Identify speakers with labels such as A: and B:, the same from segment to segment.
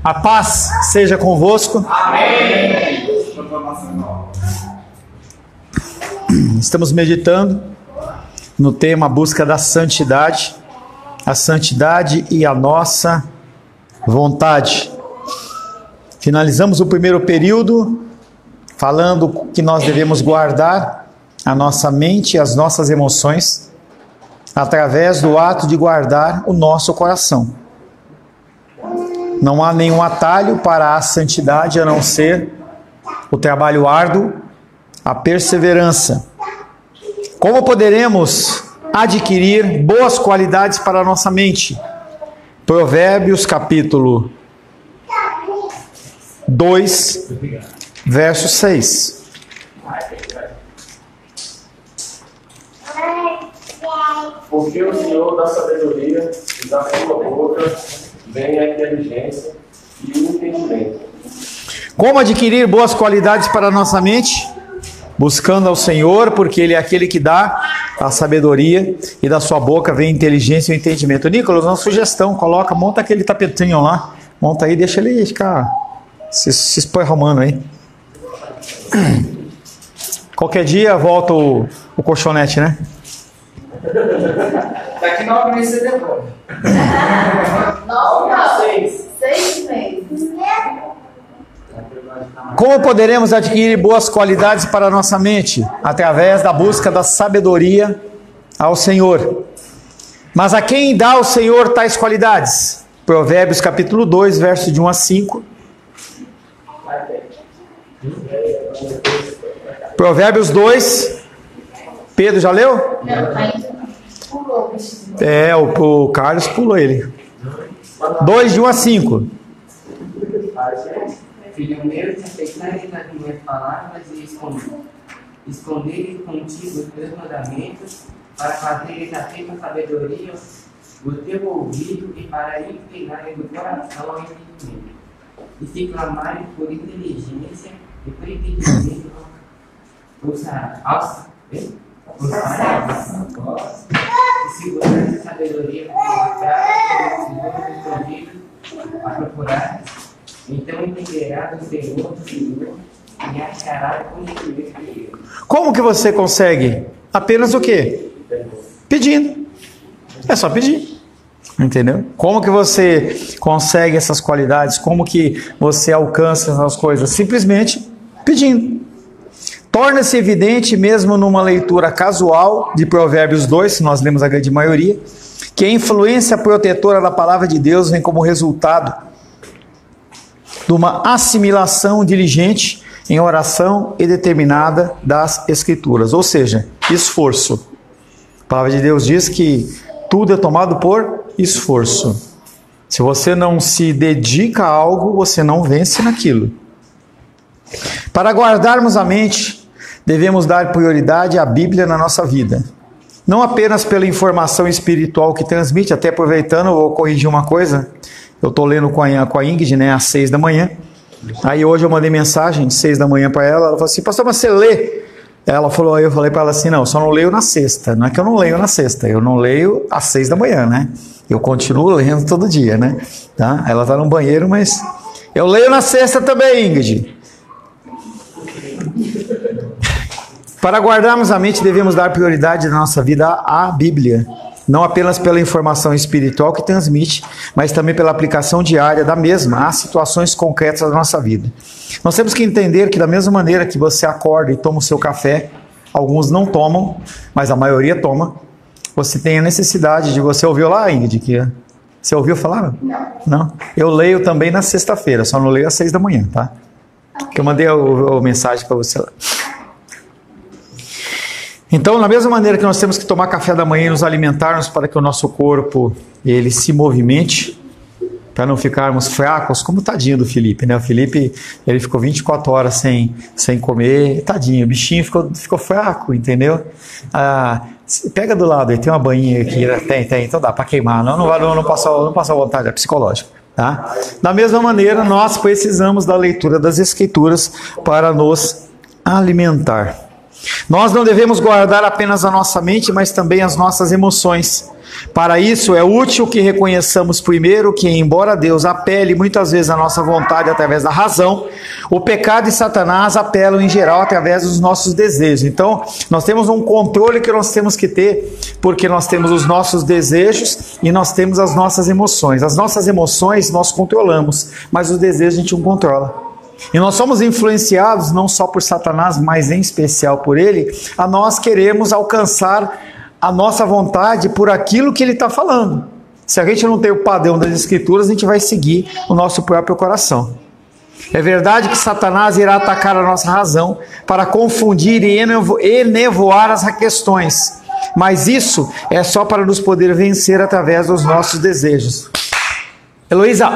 A: A paz seja convosco.
B: Amém.
A: Estamos meditando no tema a busca da santidade, a santidade e a nossa vontade. Finalizamos o primeiro período falando que nós devemos guardar a nossa mente e as nossas emoções através do ato de guardar o nosso coração. Não há nenhum atalho para a santidade a não ser o trabalho árduo, a perseverança. Como poderemos adquirir boas qualidades para a nossa mente? Provérbios capítulo 2, verso 6.
C: Porque o Senhor dá sabedoria e da sua boca vem a inteligência e o entendimento.
A: Como adquirir boas qualidades para a nossa mente? Buscando ao Senhor, porque Ele é aquele que dá a sabedoria e da sua boca vem a inteligência e o entendimento. Nicolas, uma sugestão, monta aquele tapetinho lá, monta aí, deixa ele ficar se esparramando aí. Qualquer dia volta o colchonete, né?
B: Daqui 9 meses você devolve.
D: Não, 6 meses.
A: Como poderemos adquirir boas qualidades para a nossa mente? Através da busca da sabedoria ao Senhor. Mas a quem dá o Senhor tais qualidades? Provérbios capítulo 2, verso de 1 a 5. Provérbios 2. Pedro já leu?
D: Não, ainda pulou.
A: O Carlos pulou ele. 2 de 1 a 5.
B: Filho meu, te aceitarei nas minhas palavras e esconderei contigo os teus mandamentos, para fazeres a tua sabedoria do teu ouvido e para inclinares do coração ao entendimento. E se clamares por inteligência e por entendimento, e se buscares a sabedoria com escondido a procurar, então entenderá do Senhor e achará o conhecimento de Deus.
A: Como que você consegue? Apenas o quê? Pedindo. É só pedir. Entendeu? Como que você consegue essas qualidades? Como que você alcança essas coisas? Simplesmente pedindo. Torna-se evidente, mesmo numa leitura casual de Provérbios 2, se nós lemos a grande maioria, que a influência protetora da palavra de Deus vem como resultado de uma assimilação diligente em oração e determinada das Escrituras, ou seja, esforço. A palavra de Deus diz que tudo é tomado por esforço. Se você não se dedica a algo, você não vence naquilo. Para guardarmos a mente, devemos dar prioridade à Bíblia na nossa vida. Não apenas pela informação espiritual que transmite, até aproveitando, eu vou corrigir uma coisa. Eu estou lendo com a Ingrid, né, às 6 da manhã. Aí hoje eu mandei mensagem, 6 da manhã para ela. Ela falou assim, pastor, mas você lê? Ela falou, aí eu falei para ela assim, não, só não leio na sexta. Não é que eu não leio na sexta, eu não leio às 6 da manhã, né? Eu continuo lendo todo dia, né? Tá? Ela está no banheiro, mas eu leio na sexta também, Ingrid. Para guardarmos a mente, devemos dar prioridade na nossa vida à Bíblia. Não apenas pela informação espiritual que transmite, mas também pela aplicação diária da mesma às situações concretas da nossa vida. Nós temos que entender que da mesma maneira que você acorda e toma o seu café, alguns não tomam, mas a maioria toma, você tem a necessidade de... Você ouviu lá, Ingrid? Que você ouviu falar? Não. Eu leio também na sexta-feira, só não leio às 6 da manhã, tá? Que eu mandei a mensagem para você lá. Então, da mesma maneira que nós temos que tomar café da manhã e nos alimentarmos para que o nosso corpo ele se movimente, para não ficarmos fracos, como o tadinho do Felipe, né? O Felipe, ele ficou 24 horas sem comer, tadinho, o bichinho ficou fraco, entendeu? Pega do lado aí, tem uma banhinha aqui, né? Tem, então dá para queimar, não passa vontade, é psicológico. Tá? Da mesma maneira, nós precisamos da leitura das Escrituras para nos alimentar. Nós não devemos guardar apenas a nossa mente, mas também as nossas emoções. Para isso, é útil que reconheçamos primeiro que, embora Deus apele muitas vezes à nossa vontade através da razão, o pecado e Satanás apelam em geral através dos nossos desejos. Então, nós temos um controle que nós temos que ter, porque nós temos os nossos desejos e nós temos as nossas emoções. As nossas emoções nós controlamos, mas os desejos a gente não controla. E nós somos influenciados não só por Satanás, mas em especial por ele, a nós queremos alcançar a nossa vontade por aquilo que ele está falando. Se a gente não tem o padrão das Escrituras, a gente vai seguir o nosso próprio coração. É verdade que Satanás irá atacar a nossa razão para confundir e enevoar as questões, mas isso é só para nos poder vencer através dos nossos desejos. Heloísa,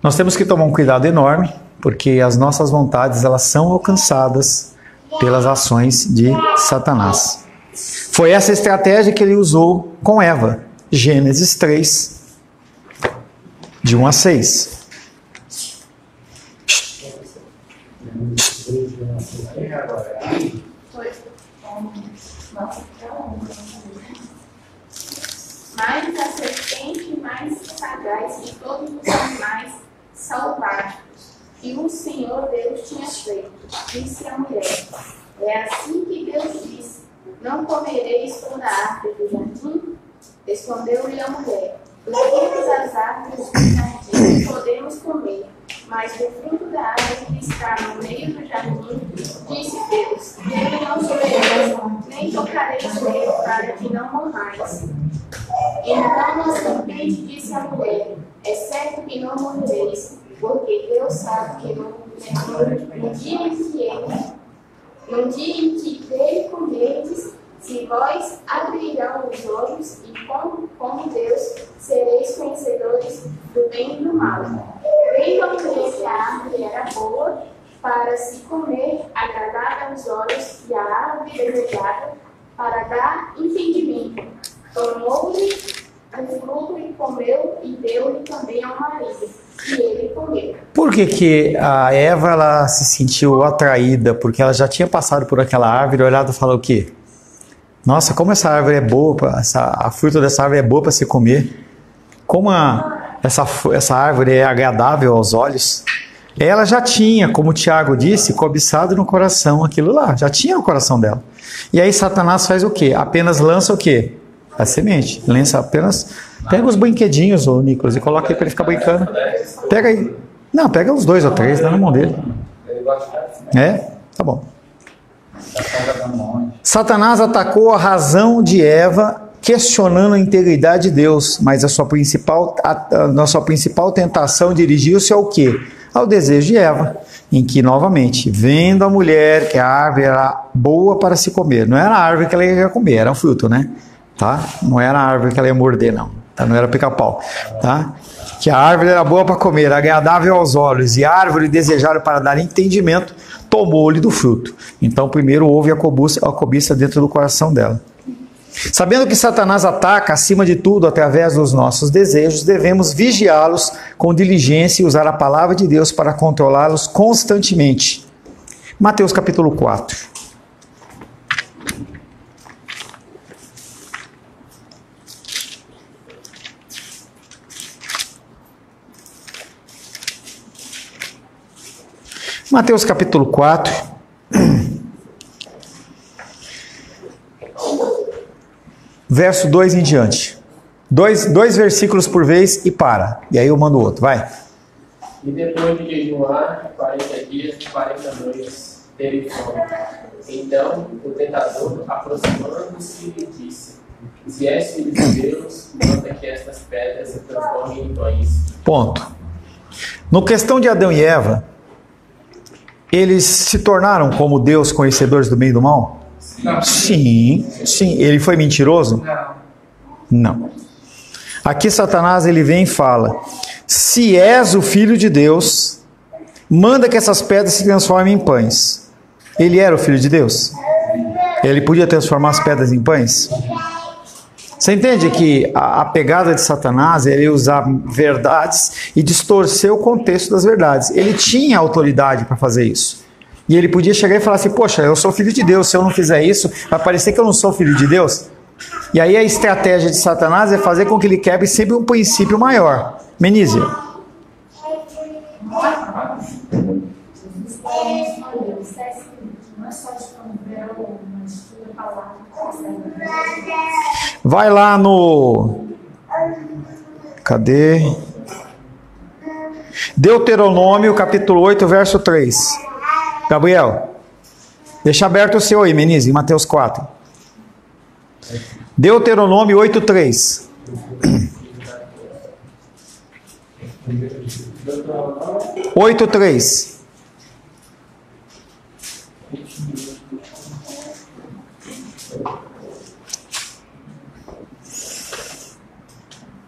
A: nós temos que tomar um cuidado enorme, porque as nossas vontades elas são alcançadas pelas ações de Satanás. Foi essa estratégia que ele usou com Eva. Gênesis 3, de 1 a 6.
D: Mais a serpente mais sagaz que todos os animais selváticos que o Senhor Deus tinha feito, disse a mulher: é assim que Deus disse: não comereis toda a árvore do jardim? Respondeu-lhe a mulher: dos frutos das árvores do jardim podemos comer, mas do fruto da árvore que está no meio do jardim, disse Deus: dele não comereis, nem tocareis nele, para que não morrais. Então a serpente disse à mulher: é certo que não morrereis, porque Deus sabe que no dia em que dele comerdes, se vós abrirão os olhos e como Deus, sereis conhecedores do bem e do mal. Vendo a mulher que a árvore era boa para se comer, agradável aos olhos, e a árvore desejada para dar entendimento, tomou-lhe o fruto e comeu, e deu-lhe também ao marido, e ele comeu.
A: Por que a Eva ela se sentiu atraída? Porque ela já tinha passado por aquela árvore, olhado e falou o quê? Nossa, como essa árvore é boa, a fruta dessa árvore é boa para se comer. Como essa árvore é agradável aos olhos. Ela já tinha, como o Tiago disse, cobiçado no coração aquilo lá. Já tinha no coração dela. E aí Satanás faz o quê? Apenas lança o quê? A semente. Lança apenas... Pega os brinquedinhos, ô Nicolas, e coloca aí para ele ficar brincando. Pega aí. Não, pega uns 2 ou 3, dá na mão dele. É? Tá bom. Satanás atacou a razão de Eva, questionando a integridade de Deus, mas a sua principal tentação dirigiu-se ao quê? Ao desejo de Eva, em que, novamente, vendo a mulher que a árvore era boa para se comer, não era a árvore que ela ia comer, era um fruto, né? Tá? Não era a árvore que ela ia morder, não. Tá? Não era pica-pau. Tá? Que a árvore era boa para comer, agradável aos olhos, e a árvore desejada para dar entendimento, tomou-lhe do fruto. Então, primeiro houve a cobiça dentro do coração dela. Sabendo que Satanás ataca, acima de tudo, através dos nossos desejos, devemos vigiá-los com diligência e usar a palavra de Deus para controlá-los constantemente. Mateus capítulo 4. Mateus capítulo 4, verso 2 em diante. Dois versículos por vez e para. E aí eu mando outro, vai.
C: E depois de jejuar 40 dias e 40 noites, teve fome. Então o tentador, aproximando-se, lhe disse: se és filho de Deus, manda que estas pedras se transformem em pães. Ponto.
A: No questão de Adão e Eva, eles se tornaram como Deus conhecedores do bem e do mal?
C: Não.
A: Sim. Ele foi mentiroso? Não. Aqui Satanás ele vem e fala: se és o filho de Deus, manda que essas pedras se transformem em pães. Ele era o filho de Deus? Ele podia transformar as pedras em pães? Você entende que a pegada de Satanás é ele usar verdades e distorcer o contexto das verdades. Ele tinha autoridade para fazer isso. E ele podia chegar e falar assim, poxa, eu sou filho de Deus, se eu não fizer isso, vai parecer que eu não sou filho de Deus. E aí a estratégia de Satanás é fazer com que ele quebre sempre um princípio maior. Menízia. Vai lá no... Cadê? Deuteronômio, capítulo 8, verso 3. Gabriel, deixa aberto o seu aí, Menise, em Mateus 4. Deuteronômio 8, 3. Oito, 3.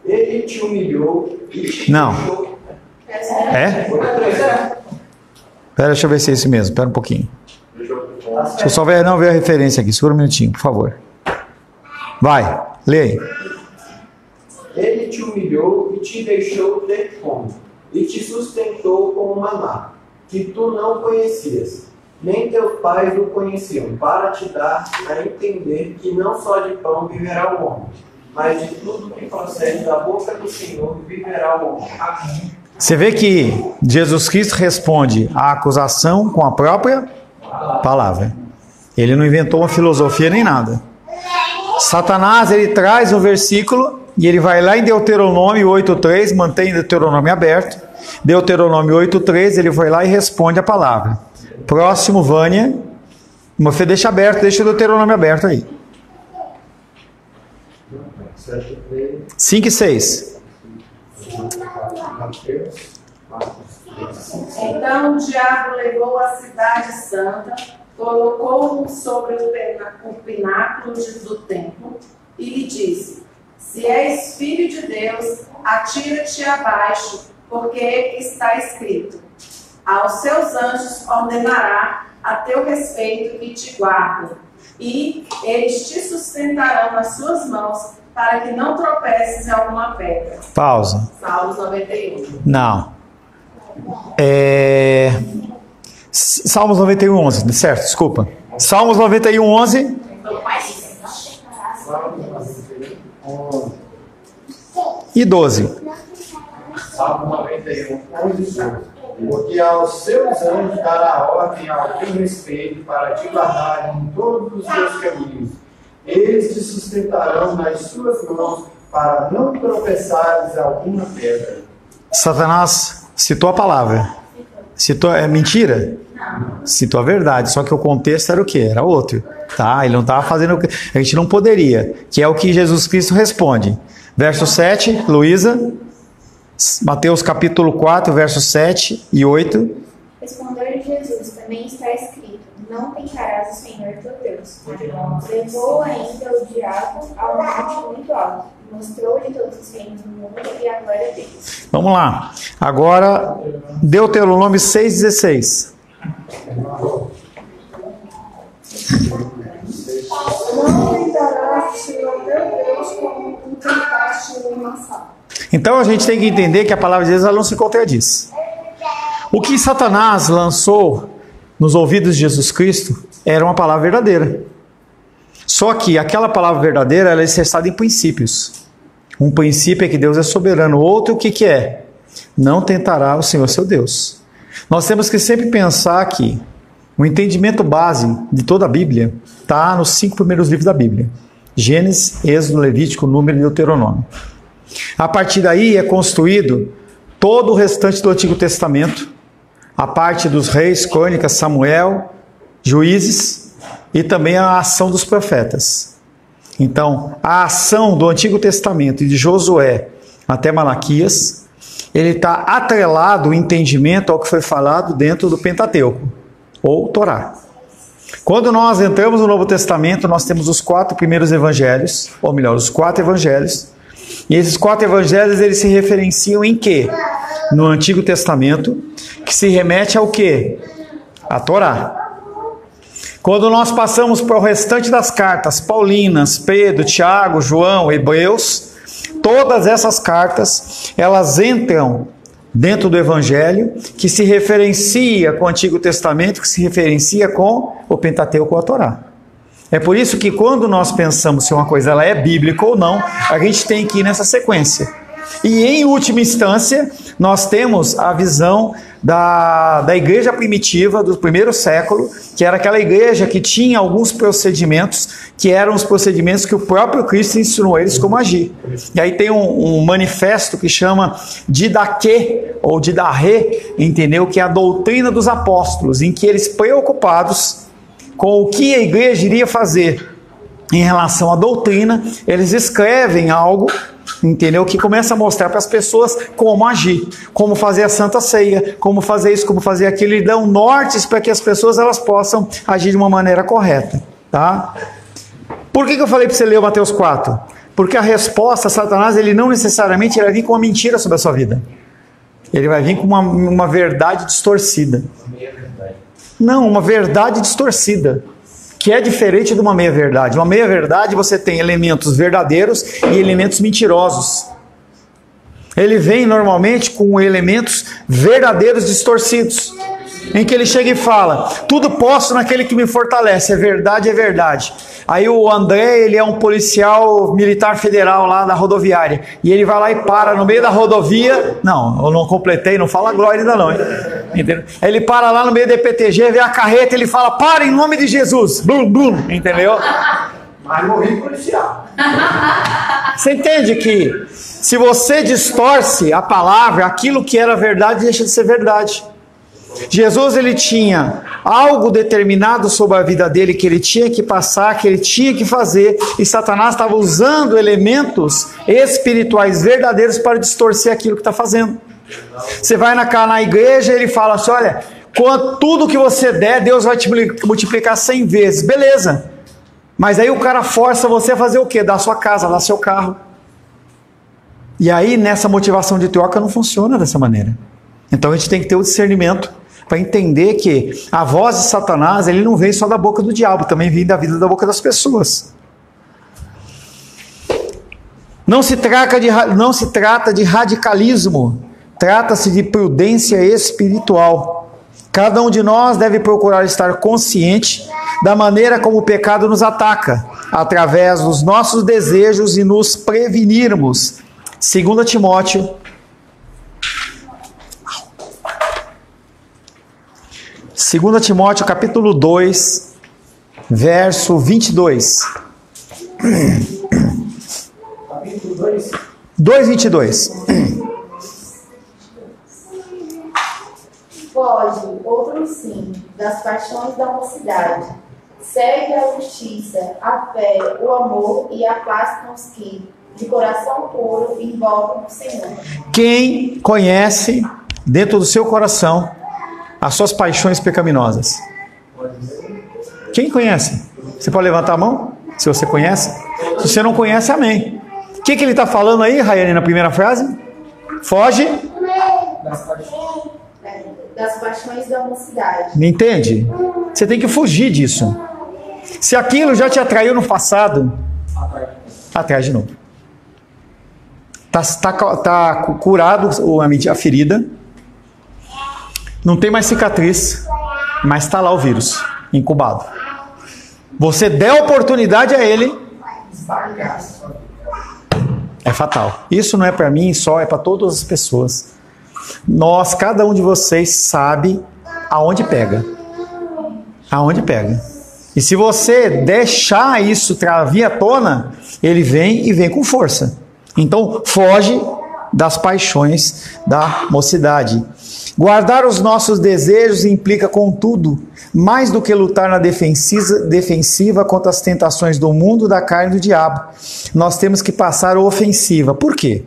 E: Ele te humilhou e te
A: Não.
E: deixou.
A: É? Pera, deixa eu ver se é isso mesmo. Espera um pouquinho. Deixa eu só ver a referência aqui. Segura um minutinho, por favor. Vai, lê aí.
E: Ele te humilhou e te deixou ter fome, e te sustentou com o maná, que tu não conhecias, nem teus pais o conheciam, para te dar a entender que não só de pão viverá o homem, mas de tudo que procede da boca do Senhor viverá o homem. Amém.
A: Você vê que Jesus Cristo responde à acusação com a própria palavra. Ele não inventou uma filosofia nem nada. Satanás, ele traz um versículo e ele vai lá em Deuteronômio 8.3, mantém Deuteronômio aberto. Deuteronômio 8.3, ele vai lá e responde a palavra. Próximo, Vânia. Você deixa aberto, deixa o Deuteronômio aberto aí. 5 e 6.
F: Então o diabo levou a cidade santa, colocou-o sobre o pináculo do templo e lhe disse: se és filho de Deus, atira-te abaixo, porque está escrito: aos seus anjos ordenará a teu respeito que te guardem, e eles te sustentarão nas suas mãos, para que não tropeces em alguma pedra.
A: Pausa.
F: Salmos 91.
A: Não. Salmos 91, 11, certo? Desculpa. Salmos 91, 11. E 12.
E: Salmo 91, 11 e 12. Porque aos seus anjos dará ordem ao teu respeito para te guardarem em todos os teus caminhos. Eles te sustentarão nas suas mãos para não tropeçares alguma pedra. Satanás
A: Citou a palavra. Citou, é mentira? Citou a verdade, só que o contexto era o quê? Era outro. Tá? Ele não estava fazendo o que a gente não poderia, que é o que Jesus Cristo responde. Verso 7, Luísa. Mateus capítulo 4, versos 7 e 8.
D: Respondeu Jesus, também está escrito: não tentarás o Senhor teu Deus. Levou ainda o diabo ao monte muito alto, mostrou-lhe todos os reinos do mundo e a glória deles.
A: Vamos lá. Agora, Deuteronômio 6,16.
F: Não tentarás o Senhor teu Deus como tu tentaste no passado.
A: Então a gente tem que entender que a palavra de Deus ela não se contradiz. O que Satanás lançou nos ouvidos de Jesus Cristo era uma palavra verdadeira. Só que aquela palavra verdadeira ela é alicerçada em princípios. Um princípio é que Deus é soberano. Outro, o que é? Não tentará o Senhor seu Deus. Nós temos que sempre pensar que o entendimento base de toda a Bíblia está nos 5 primeiros livros da Bíblia. Gênesis, Êxodo, Levítico, Número e Deuteronômio. A partir daí é construído todo o restante do Antigo Testamento, a parte dos reis, crônicas, Samuel, juízes e também a ação dos profetas. Então, a ação do Antigo Testamento e de Josué até Malaquias, ele está atrelado o entendimento ao que foi falado dentro do Pentateuco, ou Torá. Quando nós entramos no Novo Testamento, nós temos os 4 primeiros evangelhos, ou melhor, os 4 evangelhos. E esses 4 evangelhos, eles se referenciam em quê? No Antigo Testamento, que se remete ao quê? A Torá. Quando nós passamos para o restante das cartas, Paulinas, Pedro, Tiago, João, Hebreus, todas essas cartas, elas entram dentro do Evangelho, que se referencia com o Antigo Testamento, que se referencia com o Pentateuco ou a Torá. É por isso que quando nós pensamos se uma coisa ela é bíblica ou não, a gente tem que ir nessa sequência. E em última instância, nós temos a visão da igreja primitiva do primeiro século, que era aquela igreja que tinha alguns procedimentos, que eram os procedimentos que o próprio Cristo ensinou eles como agir. E aí tem um manifesto que chama Didaquê, ou Didarrê, entendeu? Que é a doutrina dos apóstolos, em que eles, preocupados com o que a igreja iria fazer em relação à doutrina, eles escrevem algo, entendeu? Que começa a mostrar para as pessoas como agir, como fazer a Santa Ceia, como fazer isso, como fazer aquilo, e dão nortes para que as pessoas elas possam agir de uma maneira correta, tá? Por que eu falei para você ler o Mateus 4? Porque a resposta a Satanás, ele não necessariamente vai vir com uma mentira sobre a sua vida. Ele vai vir com uma verdade distorcida. Não, uma verdade distorcida, que é diferente de uma meia-verdade. Uma meia-verdade você tem elementos verdadeiros e elementos mentirosos. Ele vem normalmente com elementos verdadeiros distorcidos, em que ele chega e fala, tudo posso naquele que me fortalece, é verdade, é verdade. Aí o André, ele é um policial militar federal lá da rodoviária, e ele vai lá e para no meio da rodovia, não, eu não completei, não fala glória ainda não, hein? Entendeu? Ele para lá no meio do EPTG, vê a carreta, ele fala, para em nome de Jesus, blum, blum, entendeu?
E: Mas morri policial.
A: Você entende que se você distorce a palavra, aquilo que era verdade deixa de ser verdade. Jesus, ele tinha algo determinado sobre a vida dele, que ele tinha que passar, que ele tinha que fazer, e Satanás estava usando elementos espirituais verdadeiros para distorcer aquilo que está fazendo. Você vai na igreja e ele fala assim, olha, tudo que você der, Deus vai te multiplicar 100 vezes, beleza, mas aí o cara força você a fazer o quê? Dar sua casa, dar seu carro. E aí nessa motivação de troca não funciona dessa maneira. Então a gente tem que ter o discernimento para entender que a voz de Satanás, ele não vem só da boca do diabo, também vem da vida da boca das pessoas. Não se trata de radicalismo, trata-se de prudência espiritual. Cada um de nós deve procurar estar consciente da maneira como o pecado nos ataca, através dos nossos desejos, e nos prevenirmos. 2 Timóteo 2 Timóteo capítulo 2, verso 22.
C: Capítulo 2.
A: 2:22.
D: Foge, outro sim, das paixões da mocidade. Segue a justiça, a fé, o amor e a paz com os que, de coração puro, invocam o Senhor.
A: Quem conhece dentro do seu coração as suas paixões pecaminosas? Quem conhece? Você pode levantar a mão? Se você conhece. Se você não conhece, amém. O que ele está falando aí, Raiane, na primeira frase? Foge
D: das paixões da mocidade.
A: Me entende? Você tem que fugir disso. Se aquilo já te atraiu no passado, atrás de novo. Tá curado a ferida. Não tem mais cicatriz, mas está lá o vírus, incubado. Você der oportunidade a ele, é fatal. Isso não é para mim só, é para todas as pessoas. Cada um de vocês sabe aonde pega. Aonde pega. E se você deixar isso vir à tona, ele vem e vem com força. Então, foge das paixões da mocidade. Guardar os nossos desejos implica, contudo, mais do que lutar na defensiva contra as tentações do mundo, da carne e do diabo. Nós temos que passar a ofensiva. Por quê?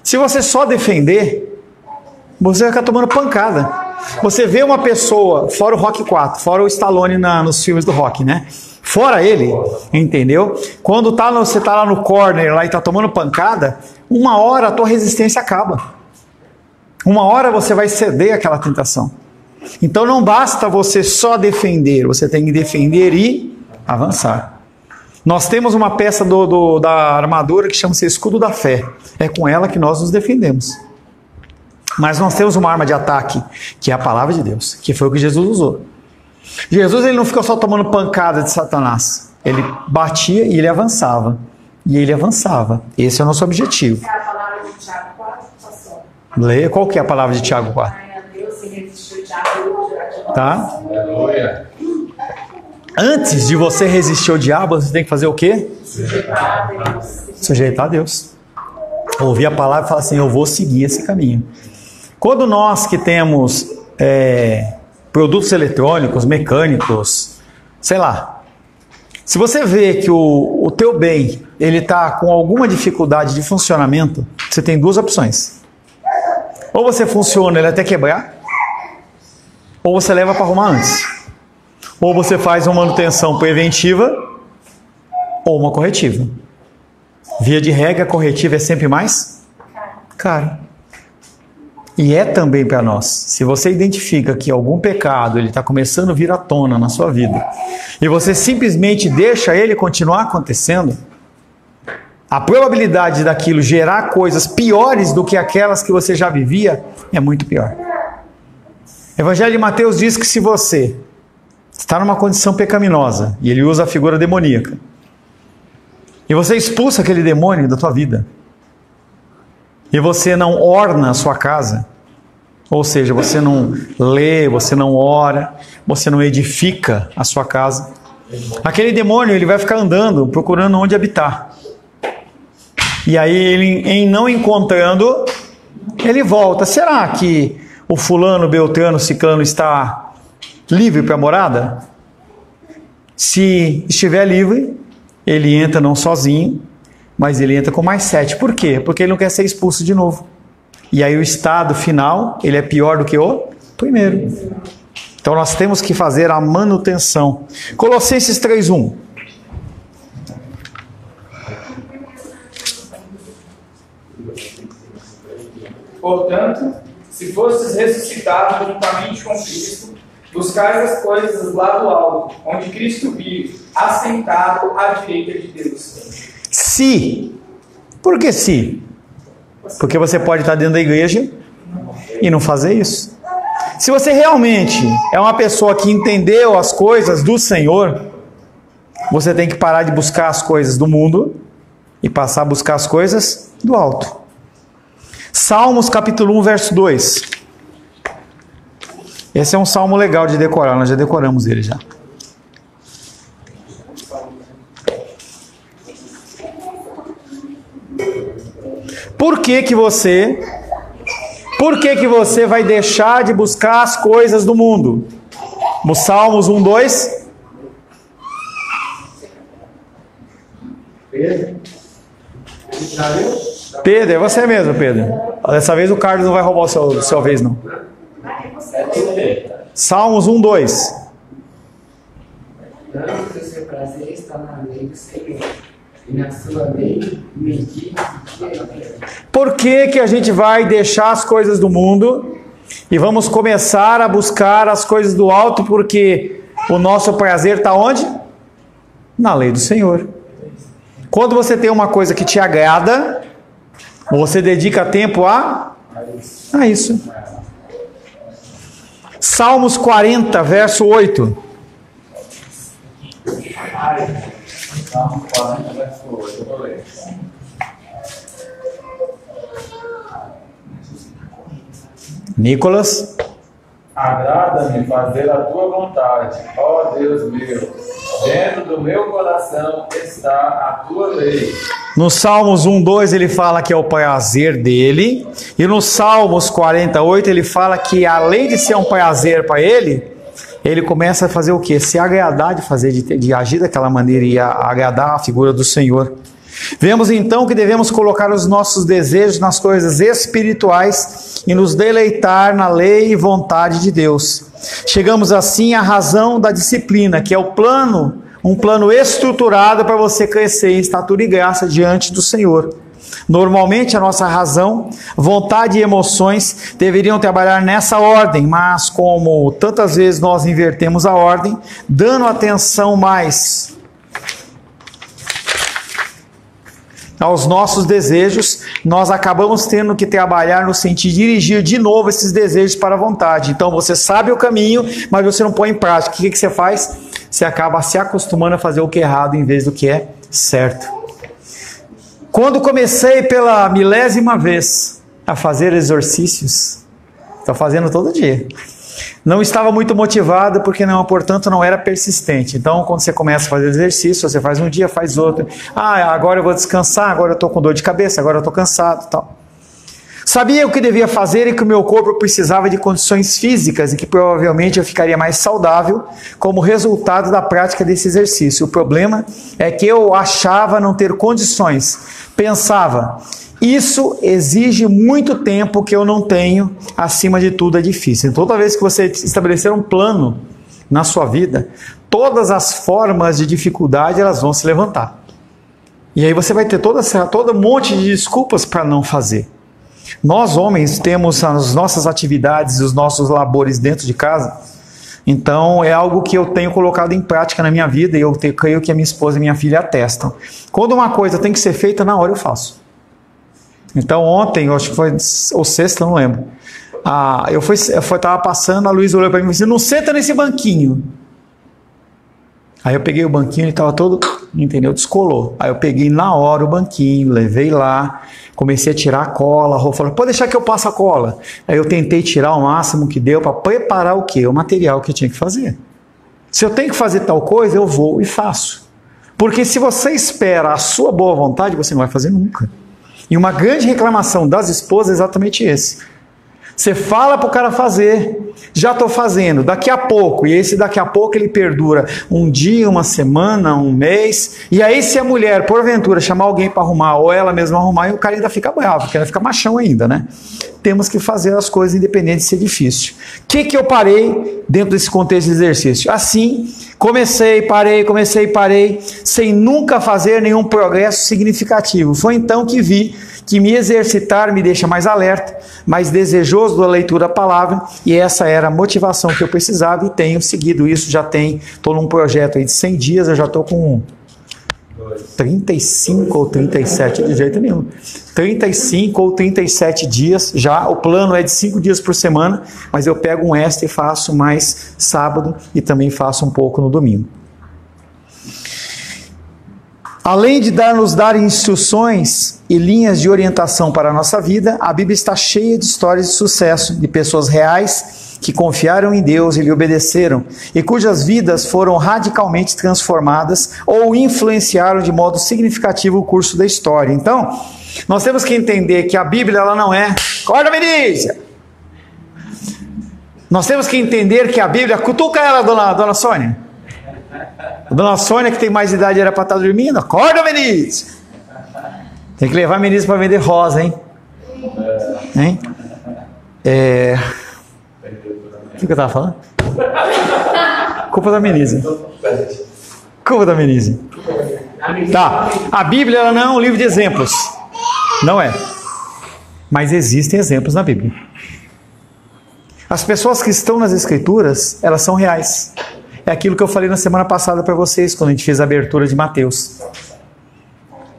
A: Se você só defender, você vai ficar tomando pancada. Você vê uma pessoa, fora o Rock 4, fora o Stallone nos filmes do Rock, né? Fora ele, entendeu? Quando você tá lá no corner lá e tá tomando pancada, uma hora a tua resistência acaba. Uma hora você vai ceder àquela tentação. Então não basta você só defender, você tem que defender e avançar. Nós temos uma peça da armadura que chama-se escudo da fé. É com ela que nós nos defendemos. Mas nós temos uma arma de ataque, que é a palavra de Deus, que foi o que Jesus usou. Jesus ele não ficou só tomando pancada de Satanás. Ele batia e ele avançava. E ele avançava. Esse é o nosso objetivo.
F: É a palavra de Tiago 4, pastor.
A: Leia, qual que é a palavra de Tiago 4?
F: Ai, a Deus se resistiu Tiago.
A: Tá?
C: Aleluia.
A: Antes de você resistir ao diabo, você tem que fazer o quê?
F: Sujeitar a Deus.
A: Sujeitar a Deus. Ouvir a palavra e falar assim, eu vou seguir esse caminho. Quando nós que temos produtos eletrônicos, mecânicos, sei lá, se você vê que o teu bem ele está com alguma dificuldade de funcionamento, você tem duas opções. Ou você funciona ele até quebrar, ou você leva para arrumar antes. Ou você faz uma manutenção preventiva, ou uma corretiva. Via de regra, a corretiva é sempre mais caro. E é também para nós. Se você identifica que algum pecado ele está começando a vir à tona na sua vida, e você simplesmente deixa ele continuar acontecendo, a probabilidade daquilo gerar coisas piores do que aquelas que você já vivia é muito pior. O Evangelho de Mateus diz que se você está numa condição pecaminosa, e ele usa a figura demoníaca, e você expulsa aquele demônio da tua vida, e você não orna a sua casa, ou seja, você não lê, você não ora, você não edifica a sua casa, aquele demônio ele vai ficar andando, procurando onde habitar. E aí ele, em não encontrando, ele volta. Será que o fulano, beltrano, ciclano está livre para a morada? Se estiver livre, ele entra não sozinho, mas ele entra com mais 7. Por quê? Porque ele não quer ser expulso de novo. E aí o estado final, ele é pior do que o primeiro. Então nós temos que fazer a manutenção. Colossenses 3:1.
G: Portanto, se fostes ressuscitados juntamente com Cristo, buscais as coisas lá do alto, onde Cristo vive, assentado à direita de Deus.
A: Se. Por que se? Porque você pode estar dentro da igreja e não fazer isso. Se você realmente é uma pessoa que entendeu as coisas do Senhor, você tem que parar de buscar as coisas do mundo e passar a buscar as coisas do alto. Salmos capítulo 1, verso 2. Esse é um salmo legal de decorar, nós já decoramos ele já. Por que você vai deixar de buscar as coisas do mundo? No Salmos 1, 2. Pedro, é você mesmo, Pedro. Dessa vez o Carlos não vai roubar o seu vez, não. Salmos 1, 2.
B: Tanto o seu prazer está na lei do Senhor, e na sua lei medite dia e noite.
A: Por que a gente vai deixar as coisas do mundo e vamos começar a buscar as coisas do alto? Porque o nosso prazer está onde? Na lei do Senhor. Quando você tem uma coisa que te agrada, você dedica tempo a isso. Salmos 40, verso 8.
G: Salmos 40, verso 8. Eu vou ler.
A: Nicolas.
G: Agrada-me fazer a tua vontade, ó Deus meu. Dentro do meu coração está a tua lei.
A: No Salmos 1, 2 ele fala que é o prazer dele. E no Salmos 48 ele fala que além de ser um prazer para ele, ele começa a fazer o quê? Se agradar de fazer, de agir daquela maneira e agradar a figura do Senhor. Vemos então que devemos colocar os nossos desejos nas coisas espirituais e nos deleitar na lei e vontade de Deus. Chegamos assim à razão da disciplina, que é o plano, um plano estruturado para você crescer em estatura e graça diante do Senhor. Normalmente a nossa razão, vontade e emoções deveriam trabalhar nessa ordem, mas como tantas vezes nós invertemos a ordem, dando atenção mais aos nossos desejos, nós acabamos tendo que trabalhar no sentido de dirigir de novo esses desejos para a vontade. Então você sabe o caminho, mas você não põe em prática. O que você faz? Você acaba se acostumando a fazer o que é errado em vez do que é certo. Quando comecei pela milésima vez a fazer exercícios, estou fazendo todo dia, não estava muito motivado porque portanto não era persistente. Então quando você começa a fazer exercício, você faz um dia, faz outro. Agora eu vou descansar, agora eu estou com dor de cabeça, agora eu estou cansado, tal. Sabia o que devia fazer e que o meu corpo precisava de condições físicas e que provavelmente eu ficaria mais saudável como resultado da prática desse exercício. O problema é que eu achava não ter condições. Pensava, isso exige muito tempo que eu não tenho, acima de tudo é difícil. Então, toda vez que você estabelecer um plano na sua vida, todas as formas de dificuldade elas vão se levantar. E aí você vai ter todo um monte de desculpas para não fazer. Nós homens temos as nossas atividades, os nossos labores dentro de casa, então é algo que eu tenho colocado em prática na minha vida e eu creio que a minha esposa e minha filha atestam. Quando uma coisa tem que ser feita, na hora eu faço. Então ontem, eu acho que foi ou sexta, não lembro, eu estava passando, a Luísa olhou para mim e disse, não senta nesse banquinho. Aí eu peguei o banquinho, ele estava todo, entendeu, descolou. Aí eu peguei na hora o banquinho, levei lá, comecei a tirar a cola, a Rô falou, pode deixar que eu passe a cola. Aí eu tentei tirar o máximo que deu para preparar o quê? O material que eu tinha que fazer. Se eu tenho que fazer tal coisa, eu vou e faço. Porque se você espera a sua boa vontade, você não vai fazer nunca. E uma grande reclamação das esposas é exatamente esse. Você fala para o cara fazer, já estou fazendo, daqui a pouco, e esse daqui a pouco ele perdura um dia, uma semana, um mês, e aí se a mulher, porventura, chamar alguém para arrumar, ou ela mesma arrumar, e o cara ainda fica bravo, porque ainda fica machão ainda, né? Temos que fazer as coisas independente de ser difícil. O que eu parei dentro desse contexto de exercício? Assim, comecei, parei, sem nunca fazer nenhum progresso significativo. Foi então que vi que me exercitar me deixa mais alerta, mais desejoso da leitura da palavra, e essa era a motivação que eu precisava, e tenho seguido isso, estou num projeto aí de 100 dias, eu já estou com 35 ou 37, de jeito nenhum, 35 ou 37 dias, já, o plano é de 5 dias por semana, mas eu pego um extra e faço mais sábado, e também faço um pouco no domingo. Além de nos dar instruções e linhas de orientação para a nossa vida, a Bíblia está cheia de histórias de sucesso, de pessoas reais que confiaram em Deus e lhe obedeceram, e cujas vidas foram radicalmente transformadas ou influenciaram de modo significativo o curso da história. Então, nós temos que entender que a Bíblia ela não é... Acorda, Vinícius! Nós temos que entender que a Bíblia... Cutuca ela, dona Sônia. A dona Sônia, que tem mais idade, era para estar dormindo. Acorda, Vinícius! Tem que levar a Vinícius para vender rosa, hein? Hein? O que eu estava falando? Culpa da Menise. Culpa da Menise. Tá. A Bíblia ela não é um livro de exemplos. Não é. Mas existem exemplos na Bíblia. As pessoas que estão nas Escrituras, elas são reais. É aquilo que eu falei na semana passada para vocês, quando a gente fez a abertura de Mateus.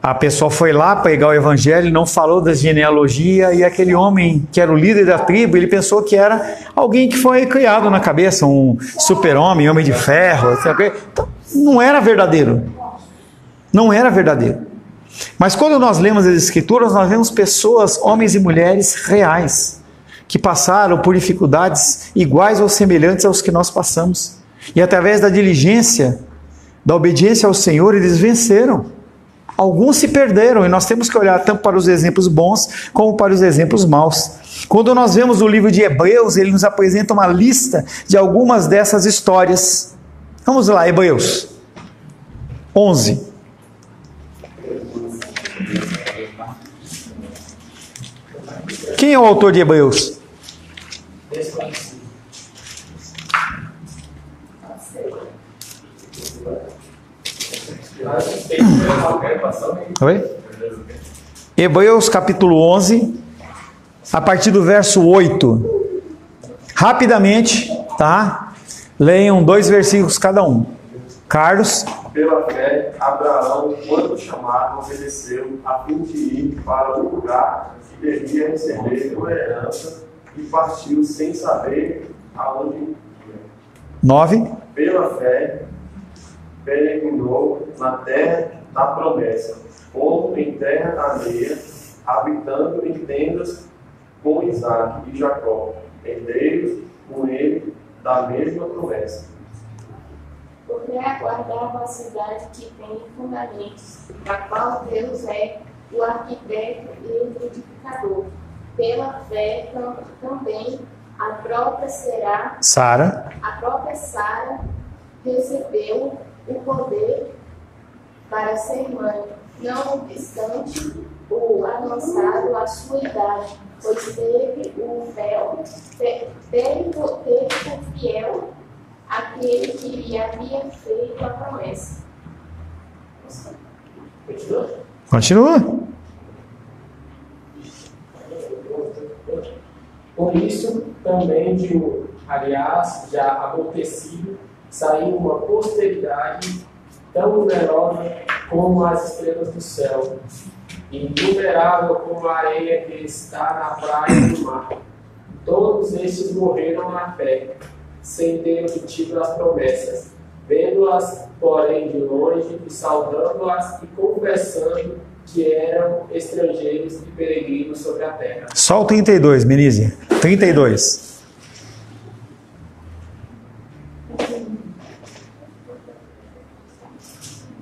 A: A pessoa foi lá pregar o evangelho, não falou da genealogia, e aquele homem que era o líder da tribo, ele pensou que era alguém que foi criado na cabeça, um super-homem, homem de ferro, etc. Então, não era verdadeiro. Não era verdadeiro. Mas quando nós lemos as Escrituras, nós vemos pessoas, homens e mulheres reais, que passaram por dificuldades iguais ou semelhantes aos que nós passamos. E através da diligência, da obediência ao Senhor, eles venceram. Alguns se perderam, e nós temos que olhar tanto para os exemplos bons, como para os exemplos maus. Quando nós vemos o livro de Hebreus, ele nos apresenta uma lista de algumas dessas histórias. Vamos lá, Hebreus 11. Quem é o autor de Hebreus? Oi? Hebreus capítulo 11, a partir do verso 8. Rapidamente, tá? Leiam 2 versículos cada um. Carlos.
H: Pela fé, Abraão, quando chamado, obedeceu a fim de ir para o lugar que devia receber uma herança e partiu sem saber aonde ia.
A: 9.
H: Pela fé, peregrinou na terra da promessa, como em terra alheia, habitando em tendas com Isaque e Jacó, herdeiros com ele da mesma promessa.
D: Porque aguardava a cidade que tem fundamentos, da qual Deus é o arquiteto e o edificador. Pela fé também a própria Sara recebeu o poder para ser mãe, não obstante o avançado a sua idade, pois teve por fiel aquele que lhe havia feito a promessa.
A: Continua.
C: Por isso, também de um, aliás, já amortecido, saiu uma posteridade tão numerosa como as estrelas do céu, inumerável como a areia que está na praia do mar. Todos estes morreram na fé, sem ter obtido as promessas, vendo-as, porém, de longe, e saudando-as e confessando que eram estrangeiros e peregrinos sobre a terra.
A: Só o 32, Menise. 32.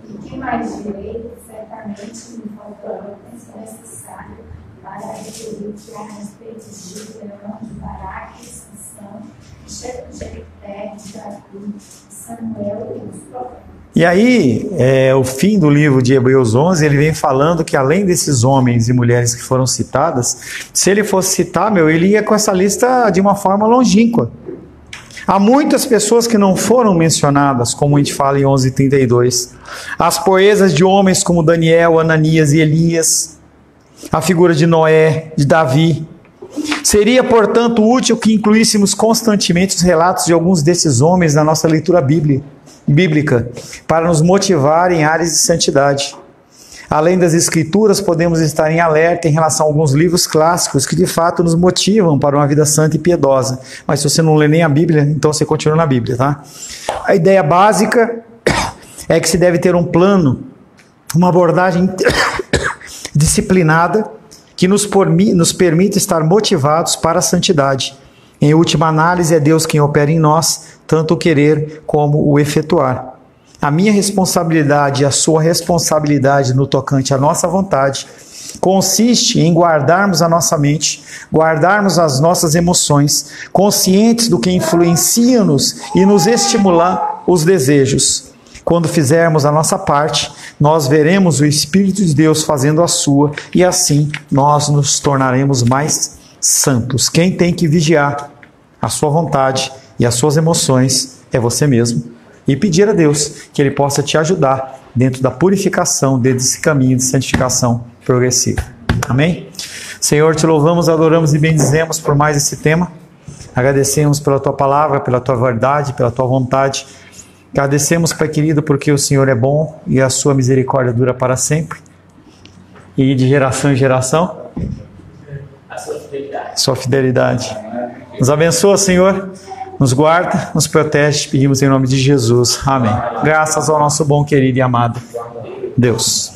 I: E que mais direi? Certamente me faltou o necessário para referir que a respeito de Gideão, de Baraque, de Sansão, de Jefté, de Davi, de Samuel e dos profetas.
A: E aí, o fim do livro de Hebreus 11, ele vem falando que além desses homens e mulheres que foram citadas, se ele fosse citar, ele ia com essa lista de uma forma longínqua. Há muitas pessoas que não foram mencionadas, como a gente fala em 11:32. As proezas de homens como Daniel, Ananias e Elias, a figura de Noé, de Davi. Seria, portanto, útil que incluíssemos constantemente os relatos de alguns desses homens na nossa leitura bíblica, para nos motivar em áreas de santidade. Além das escrituras, podemos estar em alerta em relação a alguns livros clássicos que de fato nos motivam para uma vida santa e piedosa. Mas se você não lê nem a Bíblia, então você continua na Bíblia, tá? A ideia básica é que se deve ter um plano, uma abordagem disciplinada que nos permita estar motivados para a santidade. Em última análise, é Deus quem opera em nós, tanto o querer como o efetuar. A minha responsabilidade e a sua responsabilidade no tocante à nossa vontade consiste em guardarmos a nossa mente, guardarmos as nossas emoções, conscientes do que influencia-nos e nos estimular os desejos. Quando fizermos a nossa parte, nós veremos o Espírito de Deus fazendo a sua e assim nós nos tornaremos mais santos. Quem tem que vigiar a sua vontade e as suas emoções é você mesmo. E pedir a Deus que Ele possa te ajudar dentro da purificação, desse caminho de santificação progressiva. Amém? Senhor, te louvamos, adoramos e bendizemos por mais esse tema. Agradecemos pela tua palavra, pela tua verdade, pela tua vontade. Agradecemos, Pai querido, porque o Senhor é bom e a sua misericórdia dura para sempre. E de geração em geração,
C: A sua fidelidade.
A: sua fidelidade. Nos abençoa, Senhor. Nos guarda, nos protege, pedimos em nome de Jesus. Amém. Graças ao nosso bom, querido e amado Deus.